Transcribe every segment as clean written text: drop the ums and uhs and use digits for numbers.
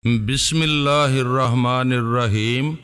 بسم اللہ الرحمن الرحیم۔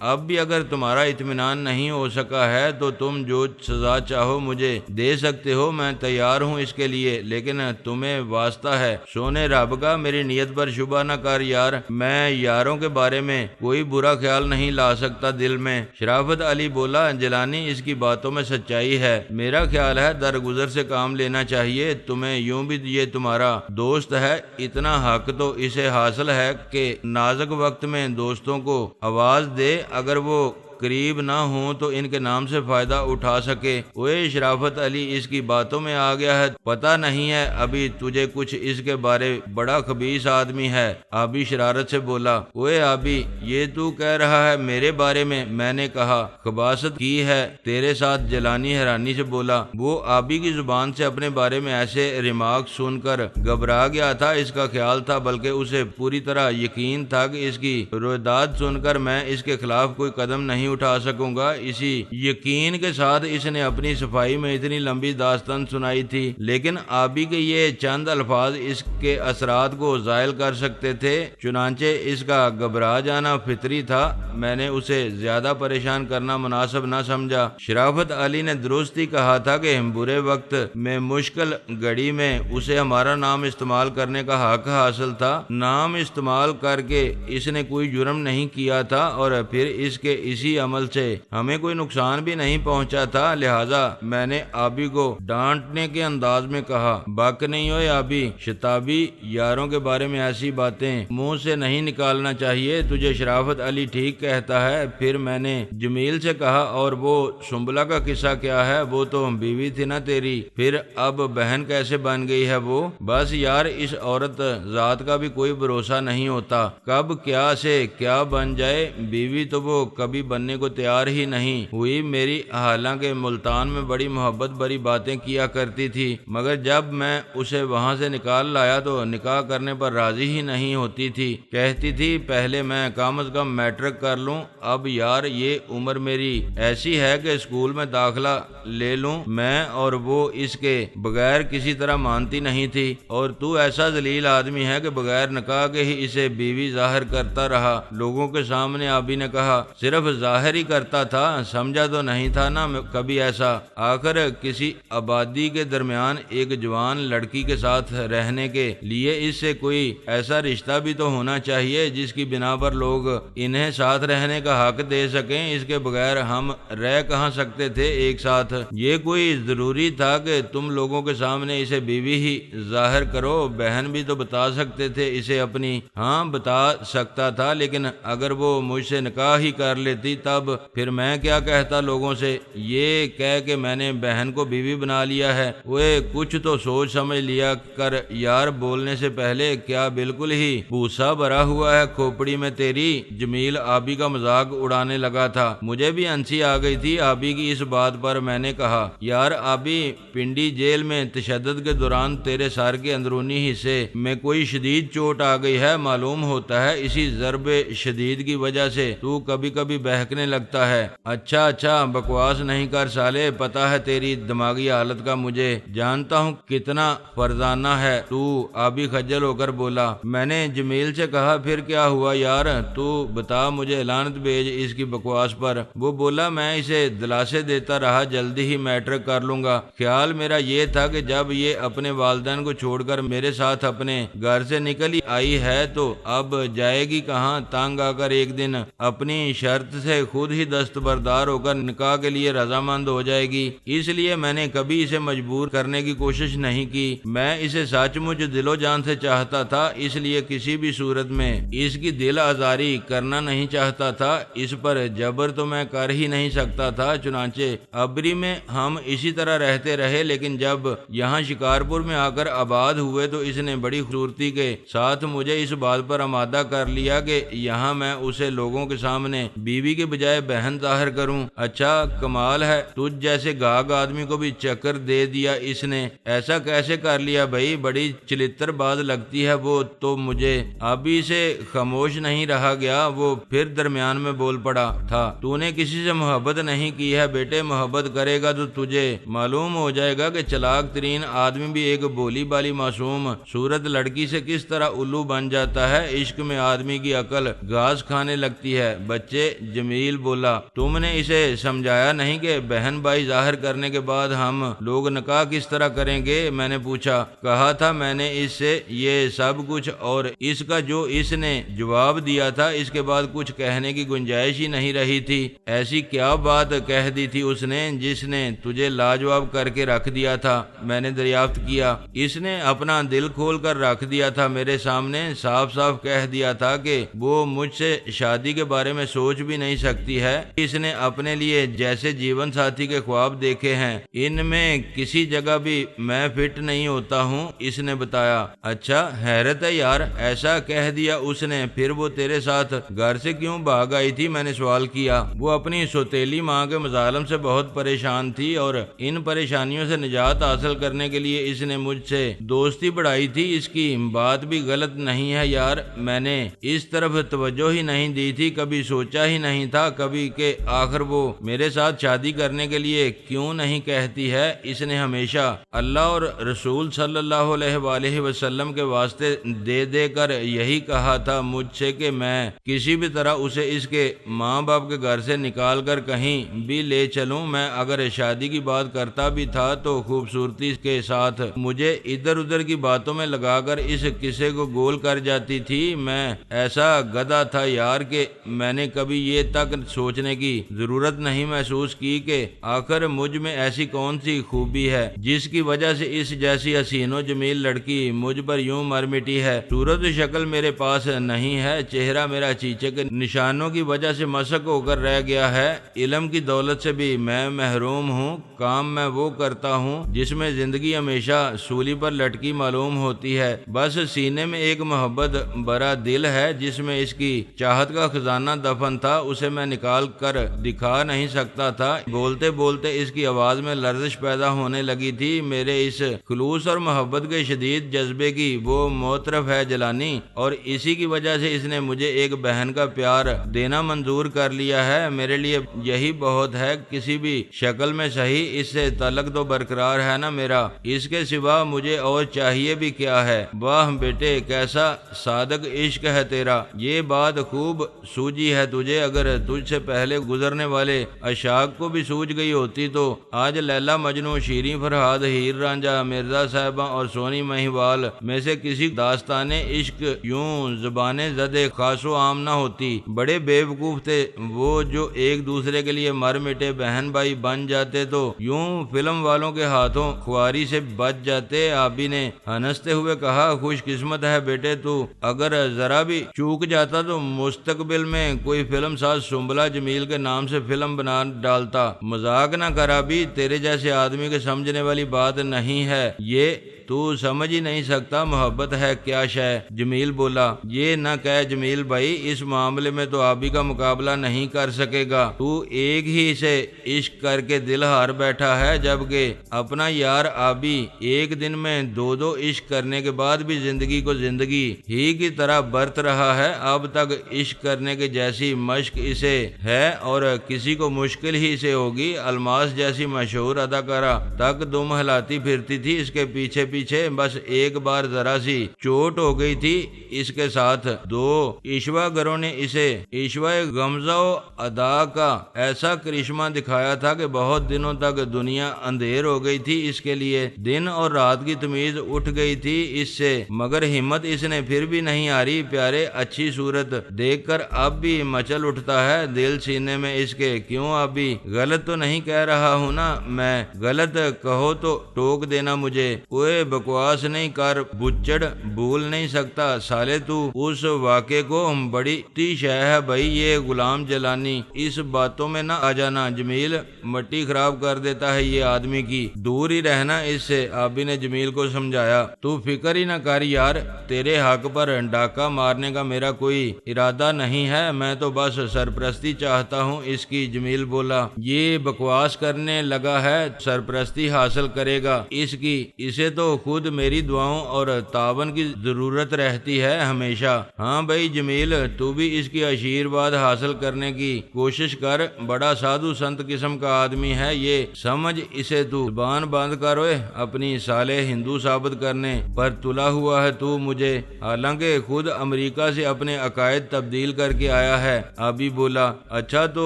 اب بھی اگر تمہارا اطمینان نہیں ہو سکا ہے تو تم جو سزا چاہو مجھے دے سکتے ہو، میں تیار ہوں اس کے لیے، لیکن تمہیں واسطہ ہے سونے رب کا میری نیت پر شبہ نہ کر یار، میں یاروں کے بارے میں کوئی برا خیال نہیں لا سکتا دل میں۔ شرافت علی بولا، جیلانی اس کی باتوں میں سچائی ہے، میرا خیال ہے درگزر سے کام لینا چاہیے تمہیں، یوں بھی یہ تمہارا دوست ہے، اتنا حق تو اسے حاصل ہے کہ نازک وقت میں دوستوں کو آواز دے، اگر وہ قریب نہ ہوں تو ان کے نام سے فائدہ اٹھا سکے۔ اوے شرافت علی اس کی باتوں میں آ گیا ہے، پتہ نہیں ہے ابھی تجھے کچھ اس کے بارے، بڑا خبیث آدمی ہے۔ آبی شرارت سے بولا، اوے آبی یہ تو کہہ رہا ہے میرے بارے میں نے کہا خباثت کی ہے تیرے ساتھ؟ جیلانی حیرانی سے بولا، وہ آبی کی زبان سے اپنے بارے میں ایسے ریمارک سن کر گھبرا گیا تھا، اس کا خیال تھا بلکہ اسے پوری طرح یقین تھا کہ اس کی رویداد سن کر میں اس کے خلاف کوئی قدم نہیں اٹھا سکوں گا۔ اسی یقین کے ساتھ اس نے اپنی صفائی میں اتنی لمبی داستان سنائی تھی، لیکن آبی کے یہ چند الفاظ اس کے اثرات کو زائل کر سکتے تھے، چنانچہ اس کا گھبرا جانا فطری تھا، میں نے اسے زیادہ پریشان کرنا مناسب نہ سمجھا۔ شرافت علی نے درست ہی کہا تھا کہ برے وقت میں، مشکل گھڑی میں اسے ہمارا نام استعمال کرنے کا حق حاصل تھا، نام استعمال کر کے اس نے کوئی جرم نہیں کیا تھا اور پھر اس کے اسی عمل سے ہمیں کوئی نقصان بھی نہیں پہنچا تھا، لہذا میں نے آبی کو ڈانٹنے کے انداز میں کہا، بک نہیں ہوئے آبی، شتابی یاروں کے بارے میں ایسی باتیں منہ سے نہیں نکالنا چاہیے تجھے، شرافت علی ٹھیک کہتا ہے۔ پھر میں نے جمیل سے کہا، اور وہ سنبلہ کا قصہ کیا ہے؟ وہ تو بیوی تھی نا تیری، پھر اب بہن کیسے بن گئی ہے وہ؟ بس یار اس عورت ذات کا بھی کوئی بھروسہ نہیں ہوتا، کب کیا سے کیا بن جائے، بیوی تو وہ کبھی بننے کو تیار ہی نہیں ہوئی میری، حالانکہ ملتان میں بڑی محبت بری باتیں کیا کرتی تھی، مگر جب میں اسے وہاں سے نکال لایا تو نکاح کرنے پر راضی ہی نہیں ہوتی تھی، کہتی تھی پہلے میں کم از کم میٹرک کر لوں، اب یار یہ عمر میری ایسی ہے کہ اسکول میں داخلہ لے لوں میں، اور وہ اس کے بغیر کسی طرح مانتی نہیں تھی، اور تو ایسا ذلیل آدمی ہے کہ بغیر نکاح کے ہی اسے بیوی ظاہر کرتا رہا۔ لوگوں کے سامنے آبی نے کہا، صرف ظاہر ہی کرتا تھا، سمجھا تو نہیں تھا نا کبھی ایسا، آخر کسی آبادی کے درمیان ایک جوان لڑکی کے ساتھ رہنے کے لیے اس سے کوئی ایسا رشتہ بھی تو ہونا چاہیے جس کی بنا پر لوگ انہیں ساتھ رہنے کا حق دے سکیں، اس کے بغیر ہم رہ کہاں سکتے تھے ایک ساتھ؟ یہ کوئی ضروری تھا کہ تم لوگوں کے سامنے اسے بیوی ہی ظاہر کرو؟ بہن بھی تو بتا سکتے تھے اسے اپنی، ہاں بتا سکتا تھا، لیکن اگر وہ مجھ سے نکاح ہی کر لیتی تب پھر میں کیا کہتا لوگوں سے، یہ کہہ کہ میں نے بہن کو بیوی بنا لیا ہے؟ وہ کچھ تو سوچ سمجھ لیا کر یار، بولنے سے پہلے کیا بالکل ہی پوسا بھرا ہوا ہے کھوپڑی میں تیری؟ جمیل آبی کا مذاق اڑانے لگا تھا، مجھے بھی ہنسی آ گئی تھی آبی کی اس بات پر، میں نے کہا، یار آبی پنڈی جیل میں تشدد کے دوران تیرے سر کے اندرونی حصے میں کوئی شدید چوٹ آ گئی ہے، معلوم ہوتا ہے اسی ضرب شدید کی وجہ سے تو کبھی کبھی بہکنے لگتا ہے۔ اچھا بکواس نہیں کر سالے، پتا ہے تیری دماغی حالت کا، مجھے جانتا ہوں کتنا فرزانہ ہے تو، آبی خجل ہو کر بولا۔ میں نے جمیل سے کہا، پھر کیا ہوا یار، تو بتا مجھے، لعنت بھیج اس کی بکواس پر۔ وہ بولا، میں اسے دلاسے دیتا رہا جلدی ہی میٹرک کر لوں گا، خیال میرا یہ تھا کہ جب یہ اپنے والدین کو چھوڑ کر میرے ساتھ اپنے گھر سے نکل ہی آئی ہے تو اب جائے گی کہاں، تانگ آ کر ایک دن اپنی شرط سے خود ہی دستبردار ہو کر نکاح کے لیے رضامند ہو جائے گی، اس لیے میں نے کبھی اسے مجبور کرنے کی کوشش نہیں کی، میں اسے سچ مچ دل و جان سے چاہتا تھا، اس لیے کسی بھی صورت میں اس کی دل آزاری کرنا نہیں چاہتا تھا، اس پر جبر تو میں کر ہی نہیں سکتا تھا، چنانچہ ابری میں ہم اسی طرح رہتے رہے، لیکن جب یہاں شکارپور میں آ کر آباد ہوئے تو اس نے بڑی خوبصورتی کے ساتھ مجھے اس بات پر آمادہ کر لیا کہ یہاں میں اسے لوگوں کے سامنے بیوی کے بجائے بہن ظاہر کروں؟ اچھا کمال ہے، تجھ جیسے گاگ آدمی کو بھی چکر دے دیا اس نے، ایسا کیسے کر لیا بھائی؟ بڑی چلتر باز لگتی ہے وہ تو مجھے۔ ابھی سے خاموش نہیں رہا گیا، وہ پھر درمیان میں بول پڑا تھا، تو نے کسی سے محبت نہیں کی ہے بیٹے، محبت کرے گا تو تجھے معلوم ہو جائے گا کہ چلاک ترین آدمی بھی ایک بولی بالی معصوم صورت لڑکی سے کس طرح الو بن جاتا ہے۔ عشق میں آدمی کی عقل گھاس کھانے لگتی ہے بچے۔ جمیل بولا، تم نے اسے سمجھایا نہیں کہ بہن بھائی ظاہر کرنے کے بعد ہم لوگ نکاح کس طرح کریں گے؟ میں نے پوچھا۔ کہا تھا میں نے اس سے یہ سب کچھ، اور اس کا جو اس نے جواب دیا تھا اس کے بعد کچھ کہنے کی گنجائش ہی نہیں رہی تھی۔ ایسی کیا بات کہہ دی تھی اس نے جس نے تجھے لاجواب کر کے رکھ دیا تھا؟ میں نے دریافت کیا۔ اس نے اپنا دل کھول کر رکھ دیا تھا میرے سامنے، صاف صاف کہہ دیا تھا کہ وہ مجھ سے شادی کے بارے میں سوچ بھی نہیں سکتی ہے۔ اس نے اپنے لیے جیسے جیون ساتھی کے خواب دیکھے ہیں ان میں کسی جگہ بھی میں فٹ نہیں ہوتا ہوں، اس نے بتایا۔ اچھا حیرت ہے یار، ایسا کہہ دیا اس نے، پھر وہ تیرے ساتھ گھر سے کیوں بھاگ آئی تھی؟ میں نے سوال کیا۔ وہ اپنی سوتیلی ماں کے مظالم سے بہت پریشان تھی اور ان پریشانیوں سے نجات حاصل کرنے کے لیے اس نے مجھ سے دوستی بڑھائی تھی۔ اس کی بات بھی غلط نہیں ہے یار، میں نے اس طرف توجہ ہی نہیں دی تھی، کبھی سوچا ہی نہیں تھا کبھی کہ آخر وہ میرے ساتھ شادی کرنے کے لیے کیوں نہیں کہتی ہے۔ اس نے ہمیشہ اللہ اور رسول صلی اللہ علیہ وآلہ وسلم کے واسطے دے دے کر یہی کہا تھا مجھ سے کہ میں کسی بھی طرح اسے اس کے ماں باپ کے گھر سے نکال کر کہیں بھی لے چلوں۔ میں اگر شادی کی بات کرتا بھی تھا تو خوبصورتی کے ساتھ مجھے ادھر ادھر کی باتوں میں لگا کر اس قصے کو گول کر جاتی تھی۔ میں ایسا گدھا تھا یار کہ میں نے کبھی یہ تک سوچنے کی ضرورت نہیں محسوس کی کہ آخر مجھ میں ایسی کون سی خوبی ہے جس کی وجہ سے اس جیسی حسین و جمیل لڑکی مجھ پر یوں مر مٹی ہے۔ صورت و شکل میرے پاس نہیں ہے، چہرہ میرا چیچے کے نشانوں کی وجہ سے مسخ ہو کر رہ گیا ہے، علم کی دولت سے بھی میں محروم ہوں، کام میں وہ کرتا ہوں جس میں زندگی ہمیشہ سولی پر لٹکی معلوم ہوتی ہے۔ بس سینے میں ایک محبت بھرا دل ہے جس میں اس کی چاہت کا خزانہ دفن تھا، اسے میں نکال کر دکھا نہیں سکتا تھا۔ بولتے بولتے اس کی آواز میں لرزش پیدا ہونے لگی تھی۔ میرے اس خلوص اور محبت کے شدید جذبے کی وہ موترف ہے جلانی، اور اسی کی وجہ سے اس نے مجھے ایک بہن کا پیار دینا منظور کر لیا ہے۔ میرے لیے یہی بہت ہے، کسی بھی شکل میں صحیح اس سے تعلق تو برقرار ہے نا میرا، اس کے سوا مجھے اور چاہیے بھی کیا ہے؟ واہ بیٹے کیسا صادق عشق ہے تیرا، یہ بات خوب سوجی ہے تجھے۔ اگر تجھ سے پہلے گزرنے والے اشاق کو بھی سوج گئی ہوتی تو آج لیلا مجنو، شیریں فرہاد، ہیر رانجھا، مرزا صاحبہ اور سونی مہیوال میں سے کسی داستان عشق یوں زبانیں زدے خاص و عام نہ ہوتی۔ بڑے بیوقوف تھے وہ جو ایک دوسرے کے لیے مر مٹے بہن بھائی بن جاتے تو یوں فلم والوں کے ہاتھوں خواری سے بچ جاتے۔ آبی نے ہنستے ہوئے کہا، خوش قسمت ہے بیٹے تو، اگر ذرا بھی چوک جاتا تو مستقبل میں کوئی فلم ساز سنبلہ جمیل کے نام سے فلم بنا ڈالتا۔ مذاق نہ کرا بھی، تیرے جیسے آدمی کے سمجھنے والی بات نہیں ہے یہ، تو سمجھ ہی نہیں سکتا محبت ہے کیا شے۔ جمیل بولا، یہ نہ کہہ جمیل بھائی، اس معاملے میں تو آبی کا مقابلہ نہیں کر سکے گا، تو ایک ہی سے عشق کر کے دل ہار بیٹھا ہے، جبکہ اپنا یار آبی ایک دن میں دو دو عشق کرنے کے بعد بھی زندگی کو زندگی ہی کی طرح برت رہا ہے۔ اب تک عشق کرنے کے جیسی مشق اسے ہے اور کسی کو مشکل ہی سے ہوگی۔ الماس جیسی مشہور اداکارہ تک دم ہلاتی پھرتی تھی اس کے پیچھے پیچھے، بس ایک بار ذرا سی چوٹ ہو گئی تھی اس کے ساتھ۔ دو عشوہ گروں نے اسے عشوہ غمزہ و ادا کا ایسا کرشمہ دکھایا تھا کہ بہت دنوں تک دنیا اندھیر ہو گئی تھی اس کے لیے، دن اور رات کی تمیز اٹھ گئی تھی اس سے، مگر ہمت اس نے پھر بھی نہیں ہاری۔ پیارے اچھی صورت دیکھ کر اب بھی مچل اٹھتا ہے دل سینے میں اس کے۔ کیوں ابھی غلط تو نہیں کہہ رہا ہوں نا میں؟ غلط کہو تو ٹوک دینا مجھے۔ اوے بکواس نہیں کر بچڑ، بھول نہیں سکتا سالے تو اس واقعے کو، بڑی تی شے ہے بھائی یہ غلام جیلانی، اس باتوں میں نہ آ جانا، جمیل مٹی خراب کر دیتا ہے یہ آدمی کی، دور ہی رہنا اس سے، آبی نے جمیل کو سمجھایا۔ تو فکر ہی نہ کر یار، تیرے حق پر ڈاکہ مارنے کا میرا کوئی ارادہ نہیں ہے، میں تو بس سرپرستی چاہتا ہوں اس کی، جمیل بولا۔ یہ بکواس کرنے لگا ہے، سرپرستی حاصل کرے گا اس کی، اسے تو خود میری دعاؤں اور تعاون کی ضرورت رہتی ہے ہمیشہ۔ ہاں بھائی جمیل، تو بھی اس کی آشیرواد حاصل کرنے کی کوشش کر، بڑا سادھو سنت قسم کا آدمی ہے یہ، سمجھ اسے تو۔ زبان بند کر اوئے، اپنی سالے ہندو ثابت کرنے پر تلا ہوا ہے تو مجھے، حالانکہ خود امریکہ سے اپنے عقائد تبدیل کر کے آیا ہے، آبی بولا۔ اچھا تو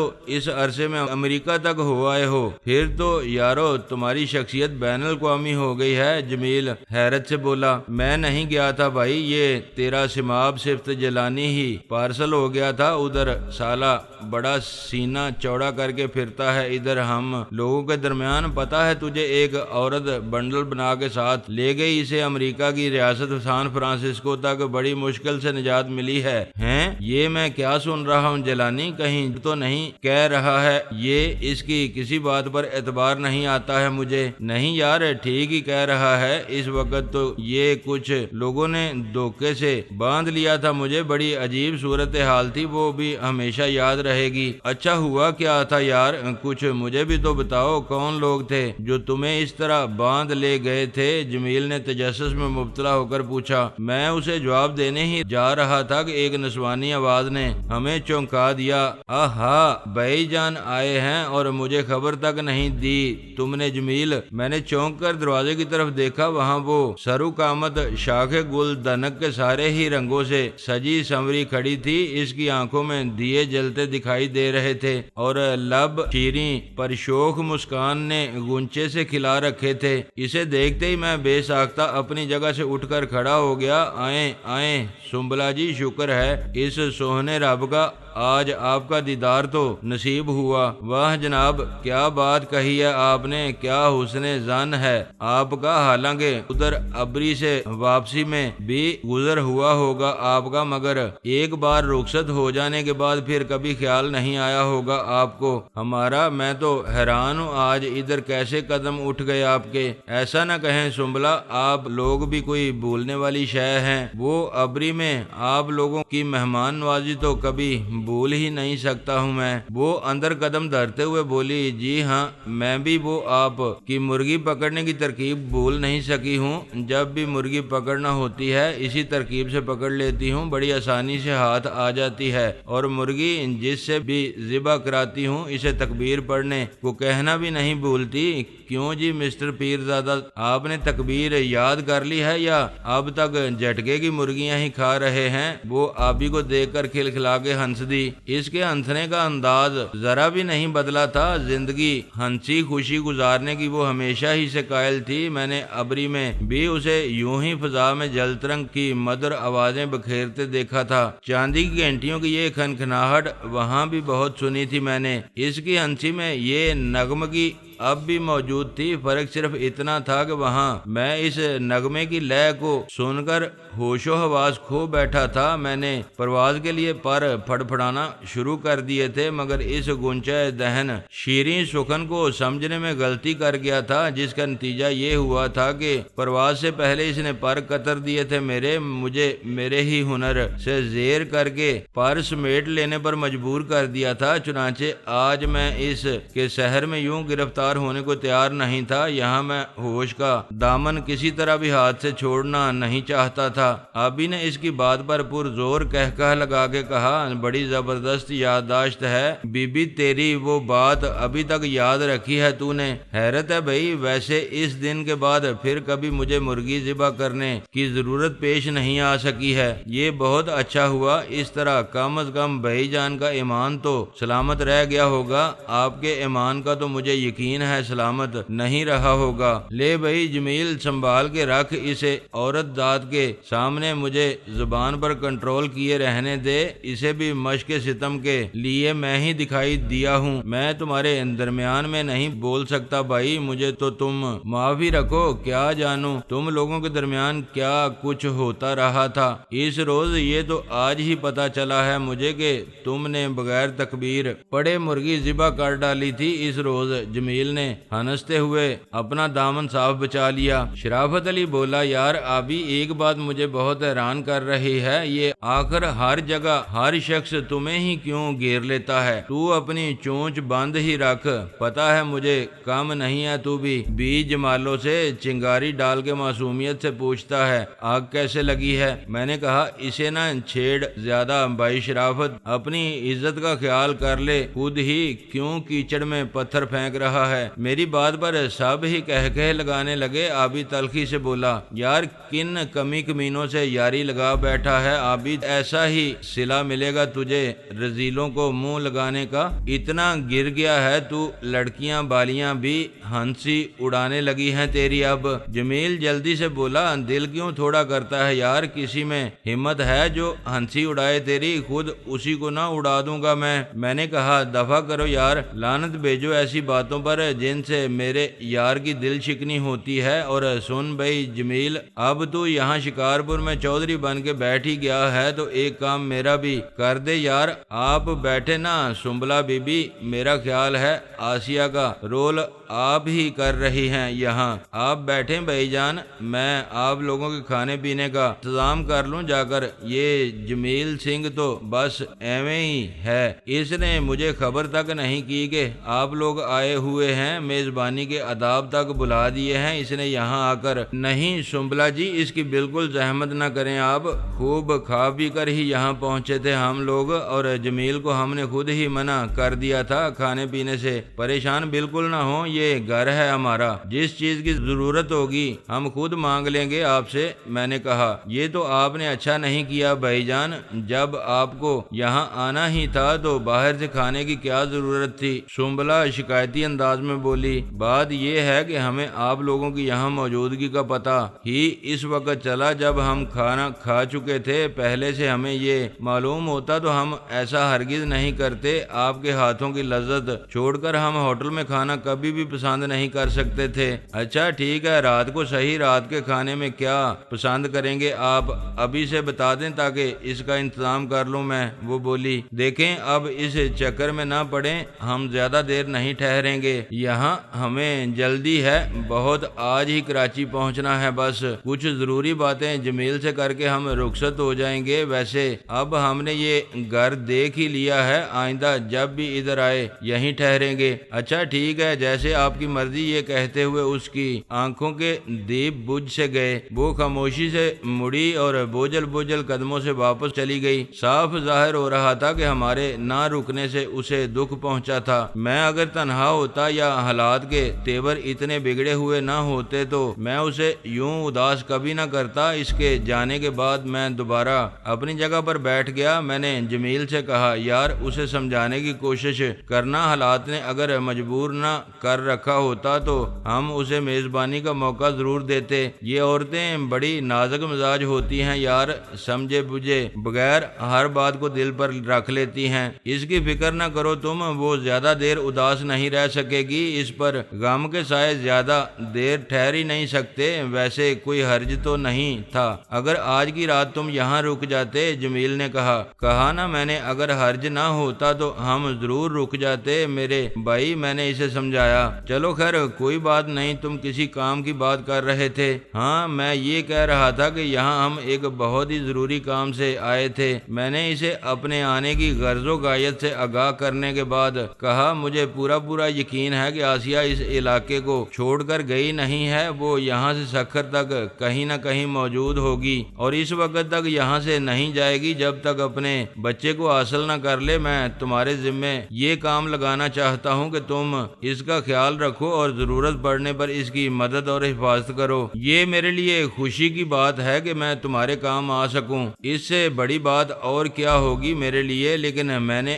اس عرصے میں امریکہ تک ہو آئے ہو، پھر تو یارو تمہاری شخصیت بین الاقوامی ہو گئی ہے، جمیل حیرت سے بولا۔ میں نہیں گیا تھا بھائی، یہ تیرا سماب صفت جیلانی ہی پارسل ہو گیا تھا ادھر، سالہ بڑا سینہ چوڑا کر کے پھرتا ہے ادھر ہم لوگوں کے درمیان، پتا ہے تجھے ایک عورت بنڈل بنا کے ساتھ لے گئی اسے امریکہ کی ریاست سان فرانسسکو تک، بڑی مشکل سے نجات ملی ہے۔ ہیں یہ میں کیا سن رہا ہوں جیلانی، کہیں تو نہیں کہہ رہا ہے یہ، اس کی کسی بات پر اعتبار نہیں آتا ہے مجھے۔ نہیں یار ٹھیک ہی کہہ رہا ہے، اس وقت تو یہ کچھ لوگوں نے دھوکے سے باندھ لیا تھا مجھے، بڑی عجیب صورتحال تھی، وہ بھی ہمیشہ یاد رہے گی۔ اچھا ہوا کیا تھا یار، کچھ مجھے بھی تو بتاؤ، کون لوگ تھے جو تمہیں اس طرح باندھ لے گئے تھے، جمیل نے تجسس میں مبتلا ہو کر پوچھا۔ میں اسے جواب دینے ہی جا رہا تھا کہ ایک نسوانی آواز نے ہمیں چونکا دیا۔ آہا بھائی جان آئے ہیں اور مجھے خبر تک نہیں دی تم نے جمیل، میں نے چونک کر دروازے کی طرف دیکھا، وہاں وہ سرو قامت شاخ گل دنک کے سارے ہی رنگوں سے سجی سنوری کھڑی تھی، اس کی آنکھوں میں دیے جلتے دکھائی دے رہے تھے اور لب شیریں پر شوخ مسکان نے گونچے سے کھلا رکھے تھے۔ اسے دیکھتے ہی میں بے ساختہ اپنی جگہ سے اٹھ کر کھڑا ہو گیا۔ آئیں آئیں سنبلا جی، شکر ہے اس سوہنے رب کا آج آپ کا دیدار تو نصیب ہوا۔ واہ جناب کیا بات کہی ہے آپ نے، کیا حسن زن ہے آپ کا، حالانکہ ادھر ابری سے واپسی میں بھی گزر ہوا ہوگا آپ کا، مگر ایک بار رخصت ہو جانے کے بعد پھر کبھی خیال نہیں آیا ہوگا آپ کو ہمارا۔ میں تو حیران ہوں آج ادھر کیسے قدم اٹھ گئے آپ کے۔ ایسا نہ کہیں سنبلا، آپ لوگ بھی کوئی بھولنے والی شے ہیں، وہ ابری میں آپ لوگوں کی مہمان نوازی تو کبھی بھول ہی نہیں سکتا ہوں میں۔ وہ اندر قدم دھرتے ہوئے بولی، جی ہاں میں بھی وہ آپ کی مرغی پکڑنے کی ترکیب بھول نہیں سکی ہوں، جب بھی مرغی پکڑنا ہوتی ہے اسی ترکیب سے پکڑ لیتی ہوں، بڑی آسانی سے ہاتھ آ جاتی ہے، اور مرغی جس سے بھی ذبح کراتی ہوں اسے تکبیر پڑھنے کو کہنا بھی نہیں بھولتی۔ کیوں جی مسٹر پیرزادہ، آپ نے تکبیر یاد کر لی ہے یا اب تک جھٹکے کی مرغیاں ہی کھا رہے ہیں؟ وہ آبی کو دیکھ کر کھلکھلا کے ہنس دی، اس کے ہنسنے کا انداز ذرا بھی نہیں بدلا تھا، زندگی ہنسی خوشی گزارنے کی وہ ہمیشہ ہی سے قائل تھی، میں نے ابری میں بھی اسے یوں ہی فضا میں جلترنگ کی مدر آوازیں بکھیرتے دیکھا تھا، چاندی کی گھنٹیوں کی یہ کھنکھناہٹ وہاں بھی بہت سنی تھی میں نے، اس کی ہنسی میں یہ نغمگی اب بھی موجود تھی، فرق صرف اتنا تھا کہ وہاں میں اس نغمے کی لے کو سن کر ہوش و حواس کھو بیٹھا تھا، میں نے پرواز کے لیے پر پھڑپھڑانا شروع کر دیے تھے، مگر اس گنچہ دہن شیریں سخن کو سمجھنے میں غلطی کر گیا تھا، جس کا نتیجہ یہ ہوا تھا کہ پرواز سے پہلے اس نے پر قطر دیے تھے مجھے میرے ہی ہنر سے زیر کر کے پر سمیٹ لینے پر مجبور کر دیا تھا، چنانچہ آج میں اس کے شہر میں یوں گرفتار ہونے کو تیار نہیں تھا، یہاں میں ہوش کا دامن کسی طرح بھی ہاتھ سے چھوڑنا نہیں چاہتا تھا۔ آبی نے اس کی بات پر پرزور کہہ لگا کے کہا، بڑی زبردست یادداشت ہے بی بی تیری، وہ بات ابھی تک یاد رکھی ہے تو نے، حیرت ہے بھائی، ویسے اس دن کے بعد پھر کبھی مجھے مرغی ذبح کرنے کی ضرورت پیش نہیں آ سکی ہے، یہ بہت اچھا ہوا، اس طرح کم از کم بھائی جان کا ایمان تو سلامت رہ گیا ہوگا، آپ کے ایمان کا تو مجھے یقین یقین ہے سلامت نہیں رہا ہوگا۔ لے بھائی جمیل سنبھال کے رکھ اسے، عورت ذات کے سامنے مجھے زبان پر کنٹرول کیے رہنے دے، اسے بھی مشق ستم کے لیے میں ہی دکھائی دیا ہوں، میں تمہارے درمیان میں نہیں بول سکتا بھائی، مجھے تو تم معافی رکھو، کیا جانوں تم لوگوں کے درمیان کیا کچھ ہوتا رہا تھا اس روز، یہ تو آج ہی پتا چلا ہے مجھے کہ تم نے بغیر تکبیر پڑے مرغی ذبح کر ڈالی تھی اس روز۔ جمیل نے ہنستے ہوئے اپنا دامن صاف بچا لیا۔ شرافت علی بولا، یار ابھی ایک بات مجھے بہت حیران کر رہی ہے، یہ آخر ہر جگہ ہر شخص تمہیں ہی کیوں گھیر لیتا ہے؟ تو اپنی چونچ بند ہی رکھ، پتا ہے مجھے کم نہیں ہے، تو بھی بیچ جمالوں سے چنگاری ڈال کے معصومیت سے پوچھتا ہے آگ کیسے لگی ہے۔ میں نے کہا اسے نہ چھیڑ زیادہ بھائی شرافت، اپنی عزت کا خیال کر لے، خود ہی کیوں کیچڑ میں پتھر پھینک رہا ہے۔ میری بات پر سب ہی کہہ لگانے لگے۔ آبی تلخی سے بولا، یار کن کمی کمینوں سے یاری لگا بیٹھا ہے آبی، ایسا ہی صلہ ملے گا تجھے رذیلوں کو منہ لگانے کا، اتنا گر گیا ہے تو لڑکیاں بالیاں بھی ہنسی اڑانے لگی ہیں تیری اب۔ جمیل جلدی سے بولا، دل کیوں تھوڑا کرتا ہے یار، کسی میں ہمت ہے جو ہنسی اڑائے تیری، خود اسی کو نہ اڑا دوں گا میں نے کہا دفع کرو یار، لعنت بھیجو ایسی باتوں پر جن سے میرے یار کی دل شکنی ہوتی ہے۔ اور سن بھائی جمیل، اب تو یہاں شکارپور میں چودھری بن کے بیٹھ ہی گیا ہے تو ایک کام میرا بھی کر دے یار، آپ بیٹھے نا سنبلا بی بی، میرا خیال ہے آسیہ کا رول آپ ہی کر رہی ہیں یہاں، آپ بیٹھیں بھائی جان، میں آپ لوگوں کے کھانے پینے کا انتظام کر لوں جا کر۔ یہ جمیل سنگھ تو بس ایویں ہی ہے، اس نے مجھے خبر تک نہیں کی کہ آپ لوگ آئے ہوئے ہیں، میزبانی کے آداب تک بلا دیے ہیں اس نے یہاں آ کر۔ نہیں سنبلا جی، اس کی بالکل زحمت نہ کریں آپ، خوب کھا پی کر ہی یہاں پہنچے تھے ہم لوگ، اور جمیل کو ہم نے خود ہی منع کر دیا تھا کھانے پینے سے، پریشان بالکل نہ ہوں، یہ گھر ہے ہمارا، جس چیز کی ضرورت ہوگی ہم خود مانگ لیں گے آپ سے۔ میں نے کہا یہ تو آپ نے اچھا نہیں کیا بھائی جان، جب آپ کو یہاں آنا ہی تھا تو باہر سے کھانے کی کیا ضرورت تھی؟ سنبلا شکایتی انداز میں بولی، بات یہ ہے کہ ہمیں آپ لوگوں کی یہاں موجودگی کا پتہ ہی اس وقت چلا جب ہم کھانا کھا چکے تھے، پہلے سے ہمیں یہ معلوم ہوتا تو ہم ایسا ہرگز نہیں کرتے، آپ کے ہاتھوں کی لذت چھوڑ کر ہم ہوٹل میں کھانا کبھی بھی پسند نہیں کر سکتے تھے۔ اچھا ٹھیک ہے، رات کو صحیح، رات کے کھانے میں کیا پسند کریں گے آپ ابھی سے بتا دیں تاکہ اس کا انتظام کر لوں میں۔ وہ بولی، دیکھیں اب اس چکر میں نہ پڑیں، ہم زیادہ دیر نہیں ٹھہریں گے یہاں، ہمیں جلدی ہے بہت، آج ہی کراچی پہنچنا ہے، بس کچھ ضروری باتیں جمیل سے کر کے ہم رخصت ہو جائیں گے، ویسے اب ہم نے یہ گھر دیکھ ہی لیا ہے، آئندہ جب بھی ادھر آئے یہیں ٹھہریں گے۔ اچھا ٹھیک ہے، جیسے آپ کی مرضی، یہ کہتے ہوئے اس کی آنکھوں کے دیپ بجھ سے گئے، وہ خاموشی سے مڑی اور بوجھل قدموں سے واپس چلی گئی۔ صاف ظاہر ہو رہا تھا کہ ہمارے نہ رکنے سے اسے دکھ پہنچا تھا۔ میں اگر تنہا ہوتا یا حالات کے تیور اتنے بگڑے ہوئے نہ ہوتے تو میں اسے یوں اداس کبھی نہ کرتا۔ اس کے جانے کے بعد میں دوبارہ اپنی جگہ پر بیٹھ گیا۔ میں نے جمیل سے کہا، یار اسے سمجھانے کی کوشش کرنا، حالات نے اگر مجبور نہ کر رکھا ہوتا تو ہم اسے میزبانی کا موقع ضرور دیتے۔ یہ عورتیں بڑی نازک مزاج ہوتی ہیں یار، سمجھے بجھے بغیر ہر بات کو دل پر رکھ لیتی ہیں۔ اس کی فکر نہ کرو تم، وہ زیادہ دیر اداس نہیں رہ سکے گی، اس پر غم کے سائے زیادہ دیر ٹھہر ہی نہیں سکتے۔ ویسے کوئی حرج تو نہیں تھا اگر آج کی رات تم یہاں رک جاتے، جمیل نے کہا نا میں نے، اگر حرج نہ ہوتا تو ہم ضرور رک جاتے میرے بھائی، میں نے اسے سمجھایا۔ چلو خیر کوئی بات نہیں، تم کسی کام کی بات کر رہے تھے؟ ہاں میں یہ کہہ رہا تھا کہ یہاں ہم ایک بہت ہی ضروری کام سے آئے تھے۔ میں نے اسے اپنے آنے کی غرض و غایت سے آگاہ کرنے کے بعد کہا، مجھے پورا یقین ہے کہ آسیہ اس علاقے کو چھوڑ کر گئی نہیں ہے، وہ یہاں سے سکھر تک کہیں نہ کہیں موجود ہوگی اور اس وقت تک یہاں سے نہیں جائے گی جب تک اپنے بچے کو حاصل نہ کر لے۔ میں تمہارے ذمے یہ کام لگانا چاہتا ہوں کہ تم اس کا خیال رکھو اور ضرورت پڑنے پر اس کی مدد اور حفاظت کرو۔ یہ میرے لیے خوشی کی بات ہے کہ میں تمہارے کام آ سکوں، اس سے بڑی بات اور کیا ہوگی میرے لیے، لیکن میں نے